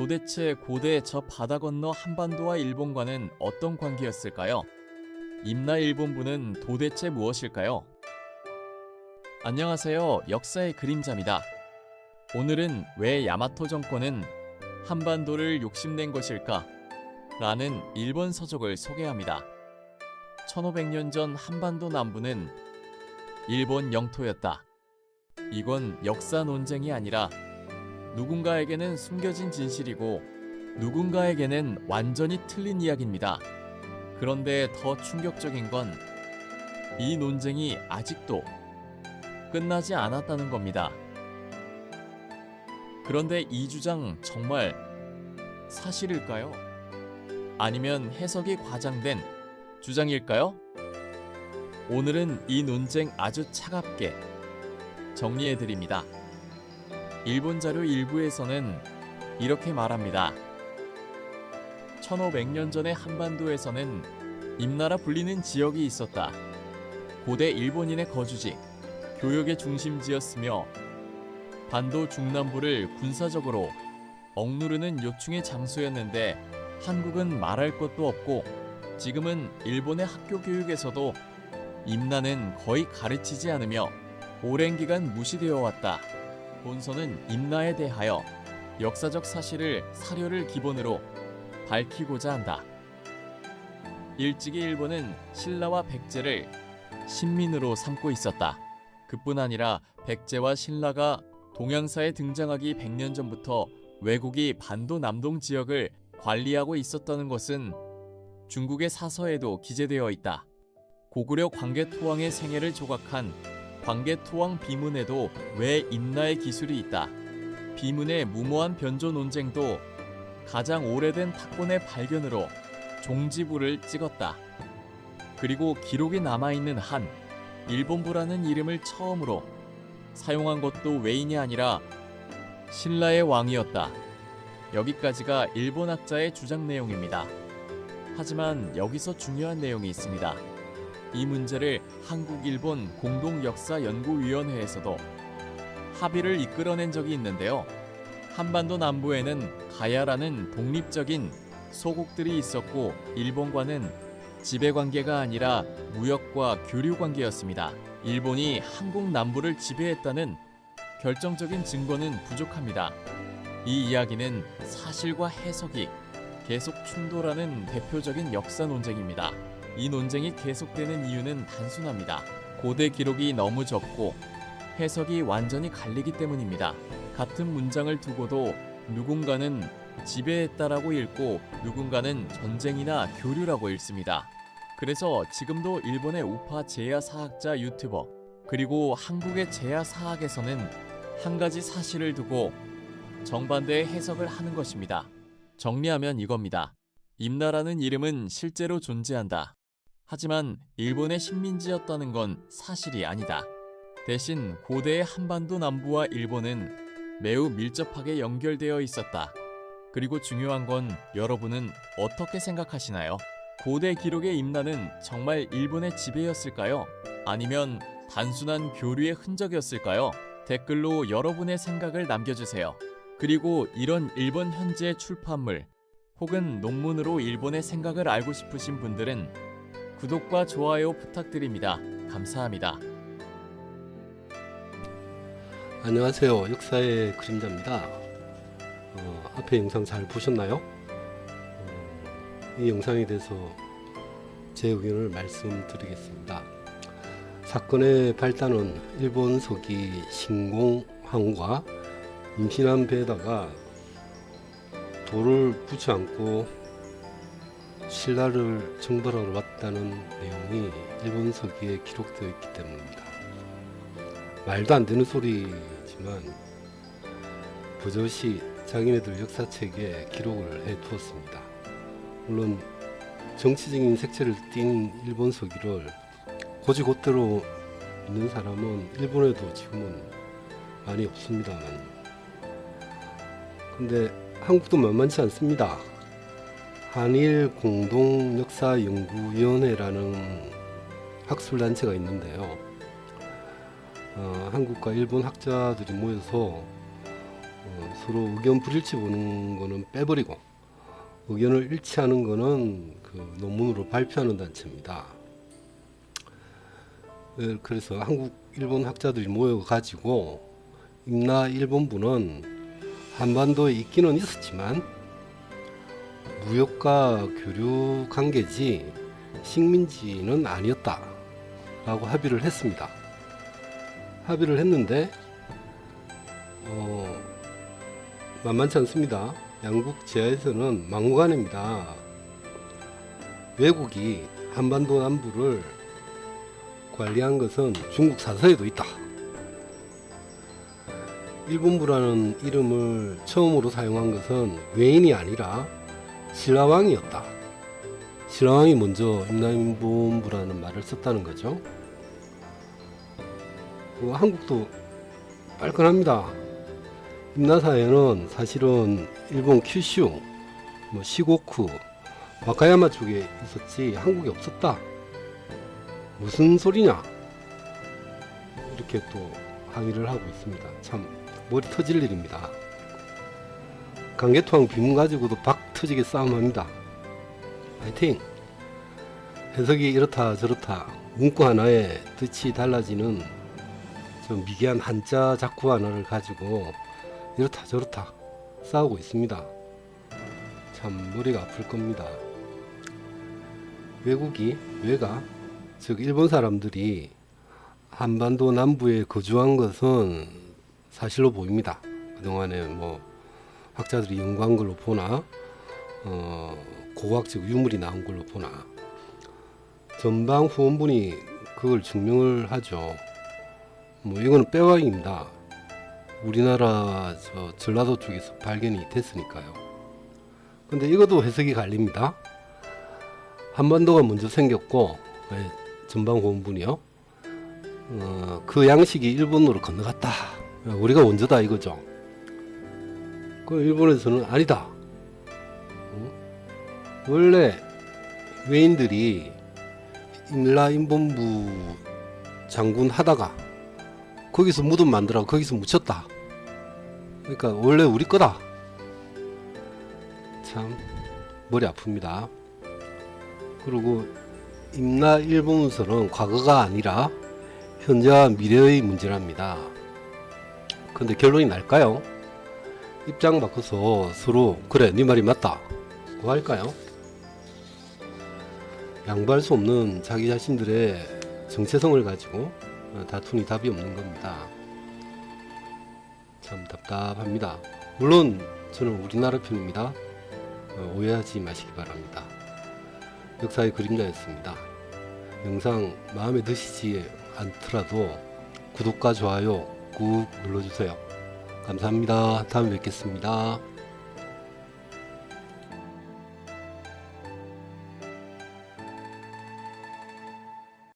도대체 고대 저 바다 건너 한반도와 일본과는 어떤 관계였을까요? 임나일본부는 도대체 무엇일까요? 안녕하세요. 역사의 그림자입니다. 오늘은 왜 야마토 정권은 한반도를 욕심낸 것일까? 라는 일본 서적을 소개합니다. 1500년 전 한반도 남부는 일본 영토였다. 이건 역사 논쟁이 아니라 누군가에게는 숨겨진 진실이고 누군가에게는 완전히 틀린 이야기입니다. 그런데 더 충격적인 건 이 논쟁이 아직도 끝나지 않았다는 겁니다. 그런데 이 주장 정말 사실일까요? 아니면 해석이 과장된 주장일까요? 오늘은 이 논쟁 아주 차갑게 정리해드립니다. 일본 자료 일부에서는 이렇게 말합니다. 1500년 전의 한반도에서는 임나라 불리는 지역이 있었다. 고대 일본인의 거주지, 교역의 중심지였으며 반도 중남부를 군사적으로 억누르는 요충의 장소였는데 한국은 말할 것도 없고 지금은 일본의 학교 교육에서도 임나는 거의 가르치지 않으며 오랜 기간 무시되어 왔다. 본서는 임나에 대하여 역사적 사실을 사료를 기본으로 밝히고자 한다. 일찍이 일본은 신라와 백제를 신민으로 삼고 있었다. 그뿐 아니라 백제와 신라가 동양사에 등장하기 100년 전부터 왜곡이 반도 남동 지역을 관리하고 있었다는 것은 중국의 사서에도 기재되어 있다. 고구려 광개토왕의 생애를 조각한 광개토왕 비문에도 왜 임나의 기술이 있다. 비문의 무모한 변조 논쟁도 가장 오래된 탁본의 발견으로 종지부를 찍었다. 그리고 기록이 남아있는 한 일본부라는 이름을 처음으로 사용한 것도 외인이 아니라 신라의 왕이었다. 여기까지가 일본 학자의 주장 내용입니다. 하지만 여기서 중요한 내용이 있습니다. 이 문제를 한국-일본 공동역사연구위원회에서도 합의를 이끌어낸 적이 있는데요. 한반도 남부에는 가야라는 독립적인 소국들이 있었고 일본과는 지배관계가 아니라 무역과 교류관계였습니다. 일본이 한국 남부를 지배했다는 결정적인 증거는 부족합니다. 이 이야기는 사실과 해석이 계속 충돌하는 대표적인 역사 논쟁입니다. 이 논쟁이 계속되는 이유는 단순합니다. 고대 기록이 너무 적고 해석이 완전히 갈리기 때문입니다. 같은 문장을 두고도 누군가는 지배했다라고 읽고 누군가는 전쟁이나 교류라고 읽습니다. 그래서 지금도 일본의 우파 제야 사학자 유튜버 그리고 한국의 제야 사학에서는 한 가지 사실을 두고 정반대의 해석을 하는 것입니다. 정리하면 이겁니다. 임나라는 이름은 실제로 존재한다. 하지만 일본의 식민지였다는 건 사실이 아니다. 대신 고대의 한반도 남부와 일본은 매우 밀접하게 연결되어 있었다. 그리고 중요한 건 여러분은 어떻게 생각하시나요? 고대 기록의 임나는 정말 일본의 지배였을까요? 아니면 단순한 교류의 흔적이었을까요? 댓글로 여러분의 생각을 남겨주세요. 그리고 이런 일본 현지의 출판물 혹은 논문으로 일본의 생각을 알고 싶으신 분들은 구독과 좋아요 부탁드립니다. 감사합니다. 안녕하세요. 역사의 그림자입니다. 앞에 영상 잘 보셨나요? 이 영상에 대해서 제 의견을 말씀드리겠습니다. 사건의 발단은 일본 서기 신공황후가 임신한 배에다가 돌을 붙지 않고 신라를 정벌하러 왔다는 내용이 일본 서기에 기록되어 있기 때문입니다. 말도 안 되는 소리지만 버젓이 자기네들 역사책에 기록을 해 두었습니다. 물론 정치적인 색채를 띤 일본 서기를 곧이곧대로 있는 사람은 일본에도 지금은 많이 없습니다만, 근데 한국도 만만치 않습니다. 한일 공동역사연구위원회라는 학술단체가 있는데요. 한국과 일본 학자들이 모여서 서로 의견 불일치 보는 거는 빼버리고 의견을 일치하는 거는 그 논문으로 발표하는 단체입니다. 그래서 한국 일본 학자들이 모여가지고 임나 일본부는 한반도에 있기는 있었지만 무역과 교류 관계지 식민지는 아니었다 라고 합의를 했습니다. 합의를 했는데 만만치 않습니다. 양국 지하에서는 막무가내입니다. 외국이 한반도 남부를 관리한 것은 중국 사서에도 있다. 일본부라는 이름을 처음으로 사용한 것은 외인이 아니라 신라왕이었다. 신라왕이 먼저 임나일본부라는 말을 썼다는 거죠. 한국도 빨끈합니다. 임나사에는 사실은 일본 큐슈, 시고쿠, 와카야마 쪽에 있었지 한국에 없었다. 무슨 소리냐? 이렇게 또 항의를 하고 있습니다. 참 머리 터질 일입니다. 강개토항 비문 가지고도 박 터지게 싸움합니다. 화이팅! 해석이 이렇다 저렇다 문구 하나에 뜻이 달라지는 저 미개한 한자 작구 하나를 가지고 이렇다 저렇다 싸우고 있습니다. 참 머리가 아플 겁니다. 외가 즉 일본 사람들이 한반도 남부에 거주한 것은 사실로 보입니다. 그동안에 학자들이 연구한 걸로 보나 고고학적 유물이 나온 걸로 보나 전방 후원분이 그걸 증명을 하죠. 이거는 빼왕입니다. 우리나라 전라도 쪽에서 발견이 됐으니까요. 근데 이것도 해석이 갈립니다. 한반도가 먼저 생겼고 전방 후원분이요. 그 양식이 일본으로 건너갔다. 우리가 원조다 이거죠. 그 일본에서는 아니다. 원래 외인들이 임라인본부 장군 하다가 거기서 무덤 만들어 거기서 묻혔다. 그러니까 원래 우리 거다. 참 머리 아픕니다. 그리고 임나일본문서는 과거가 아니라 현재와 미래의 문제랍니다. 근데 결론이 날까요? 입장 바꿔서 서로 그래 네 말이 맞다 뭐 할까요? 양보할 수 없는 자기 자신들의 정체성을 가지고 다투니 답이 없는 겁니다. 참 답답합니다. 물론 저는 우리나라 편입니다. 오해하지 마시기 바랍니다. 역사의 그림자였습니다. 영상 마음에 드시지 않더라도 구독과 좋아요 꾹 눌러주세요. 감사합니다. 다음에 뵙겠습니다.